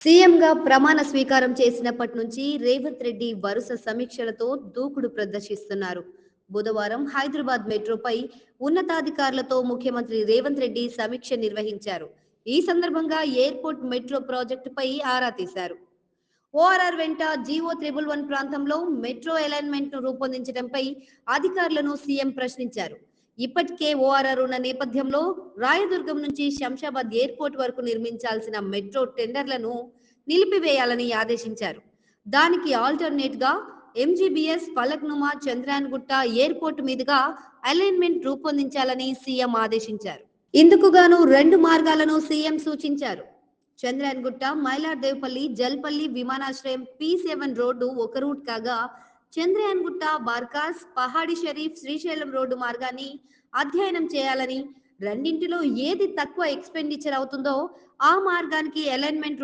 సీఎంగా ప్రమాణ స్వీకారం చేసినప్పటి నుంచి రేవంత్ రెడ్డి వరుస సమీక్షలతో దూకుడు ప్రదర్శిస్తున్నారు. బుధవారం హైదరాబాద్ మెట్రోపై ఉన్నతాధికారులతో ముఖ్యమంత్రి రేవంత్ రెడ్డి సమీక్ష నిర్వహించారు. ఈ సందర్భంగా ఎయిర్పోర్ట్ మెట్రో ప్రాజెక్టుపై ఆరా తీశారు. ఓఆర్ఆర్ వెంట జీవో 111 ప్రాంతంలో మెట్రో అలైన్మెంట్ ను రూపొందించడంపై అధికారులను సీఎం ప్రశ్నించారు. ఇప్పటికే ఓఆర్ఆర్ ఉన్న నేపథ్యంలో రాయదుర్గం నుంచి శంషాబాద్ ఎయిర్పోర్ట్ వరకు నిర్మించాల్సిన మెట్రో టెండర్లను నిలిపివేయాలని ఆదేశించారు. దానికి ఆల్టర్నేట్ గా ఎంజీబీఎస్ ఫలక్నుమా చంద్రాయన్గుట్ట ఎయిర్పోర్ట్ మీదుగా అలైన్మెంట్ రూపొందించాలని సీఎం ఆదేశించారు. ఇందుకుగాను రెండు మార్గాలను సీఎం సూచించారు. చంద్రాయన్గుట్ట, మైలార్దేవ్పల్లి, జల్పల్లి విమానాశ్రయం P7 రోడ్డు ఒక రూట్ కాగా, చంద్రయాన్గుట్ట, బార్కాస్, పహాడి షరీఫ్, శ్రీశైలం రోడ్డు మార్గాన్ని అధ్యయనం చేయాలని, రెండింటిలో ఏది తక్కువ ఎక్స్పెండిచర్ అవుతుందో ఆ మార్గానికి అలైన్మెంట్